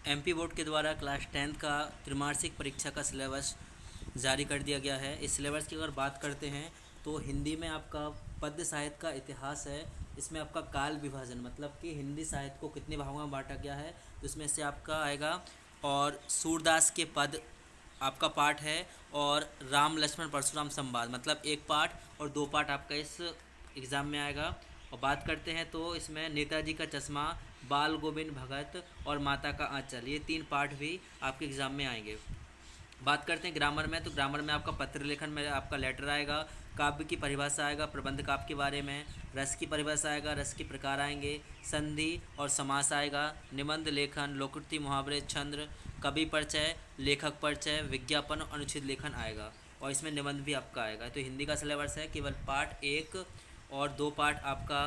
MP board के द्वारा class 10th का त्रिमासिक परीक्षा का सिलेबस जारी कर दिया गया है। इस सिलेबस की अगर बात करते हैं तो हिंदी में आपका पद्य साहित्य का इतिहास है। इसमें आपका काल विभाजन मतलब कि हिंदी साहित्य को कितने भागों में बांटा गया है, तो इसमें से आपका आएगा। और सूरदास के पद आपका पाठ है। और राम लक्ष्मण परशुराम संवाद मतलब एक पाठ और दो पाठ आपका इस एग्ज़ाम में आएगा। और बात करते हैं तो इसमें नेताजी का चश्मा, बाल गोविंद भगत और माता का आंचल, ये तीन पाठ भी आपके एग्ज़ाम में आएंगे। बात करते हैं ग्रामर में, तो ग्रामर में आपका पत्र लेखन में आपका लेटर आएगा, काव्य की परिभाषा आएगा, प्रबंध काव्य के बारे में, रस की परिभाषा आएगा, रस के प्रकार आएंगे, संधि और समास आएगा, निबंध लेखन, लोकोक्ति, मुहावरे, छंद, कवि परिचय, लेखक परिचय, विज्ञापन और अनुच्छेद लेखन आएगा। और इसमें निबंध भी आपका आएगा। तो हिंदी का सिलेबस है, केवल पाठ 1 और 2 पाठ आपका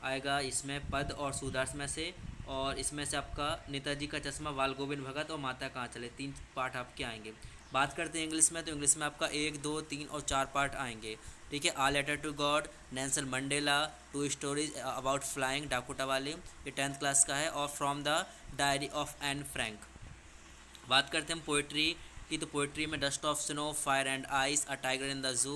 आएगा इसमें पद और सूरदास में से। और इसमें से आपका नेताजी का चश्मा, बाल गोविंद भगत और माता का आंचल, 3 पाठ आपके आएंगे। बात करते हैं इंग्लिश में, तो इंग्लिश में आपका 1, 2, 3 और 4 पार्ट आएंगे। ठीक है, a letter to God, Nelson Mandela, 2 stories about flying, Dakota वाले, ये 10th क्लास का है। और from the diary of Anne Frank. बात करते हैं हम पोइट्री की, तो पोइट्री में dust of snow, fire and ice, a tiger in the zoo,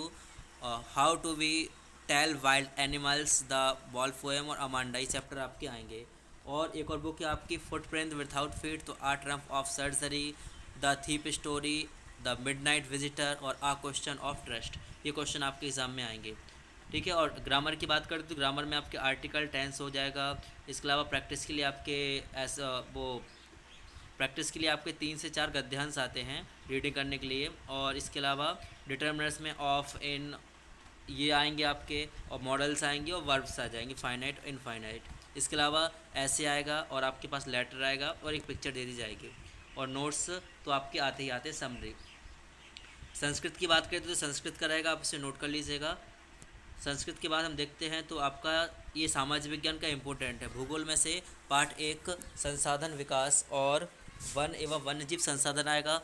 how to we tell wild animals, the ball poem और अमांडा, ये चैप्टर आपके आएंगे। और एक और बुक है आपकी फुटप्रिंट विदाउट फीट, तो a trump of surgery, the thief story, the midnight visitor और आ क्वेश्चन ऑफ ट्रस्ट, ये क्वेश्चन आपके एग्जाम में आएंगे। ठीक है, और ग्रामर की बात करें तो ग्रामर में आपके आर्टिकल टेंस हो जाएगा। इसके अलावा प्रैक्टिस के लिए आपके प्रैक्टिस के लिए आपके 3 से 4 गद्यांश आते हैं रीडिंग करने के लिए। और इसके अलावा डिटर्मिनर्स में ऑफ, इन, ये आएंगे आपके, और मॉडल्स आएंगे और वर्ब्स आ जाएंगे, फाइनाइट और इनफाइनाइट। इसके अलावा ऐसे आएगा और आपके पास लेटर आएगा और एक पिक्चर दे दी जाएगी। और नोट्स तो आपके आते ही आते समरी। संस्कृत की बात करें तो संस्कृत का रहेगा, आप इसे नोट कर लीजिएगा। संस्कृत के बाद हम देखते हैं तो आपका ये सामाजिक विज्ञान का इम्पोर्टेंट है। भूगोल में से पार्ट 1 संसाधन विकास और वन एवं वन्यजीव संसाधन आएगा।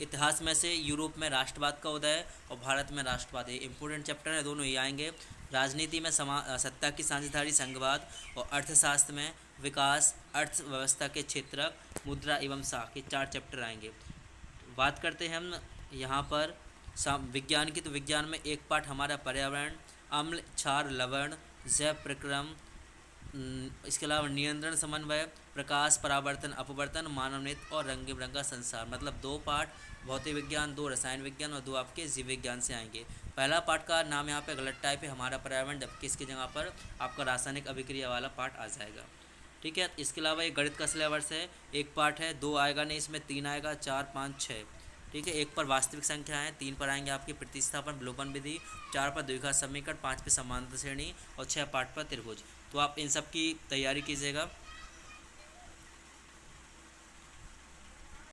इतिहास में से यूरोप में राष्ट्रवाद का उदय और भारत में राष्ट्रवाद, ये इंपॉर्टेंट चैप्टर है, दोनों ये आएंगे। राजनीति में सत्ता की साझेदारी, संघवाद। और अर्थशास्त्र में विकास, अर्थव्यवस्था के क्षेत्रक, मुद्रा एवं साख, ये 4 चैप्टर आएंगे। बात करते हैं हम यहाँ पर विज्ञान की, तो विज्ञान में एक पार्ट हमारा पर्यावरण, अम्ल, क्षार, लवण, जैव प्रक्रम, इसके अलावा नियंत्रण, समन्वय, प्रकाश, परावर्तन, अपवर्तन, मानव नीति और रंग बिरंगा संसार, मतलब 2 पार्ट भौतिक विज्ञान, 2 रसायन विज्ञान और 2 आपके जीव विज्ञान से आएंगे। पहला पार्ट का नाम यहाँ पे गलत टाइप है, हमारा पर्यावरण, जबकि इसकी जगह पर आपका रासायनिक अभिक्रिया वाला पार्ट आ जाएगा। ठीक है, इसके अलावा एक गणित का सिलेबस है, एक पार्ट है, 2 आएगा नहीं, इसमें 3 आएगा, 4, 5, 6। ठीक है, 1 पर वास्तविक संख्या है, 3 पर आएंगे आपकी प्रतिस्थापन, विलोपन विधि, 4 पर द्विघात समीकरण, 5 पर समांतर श्रेणी और 6 पार्ट पर त्रिभुज। तो आप इन सब की तैयारी कीजिएगा।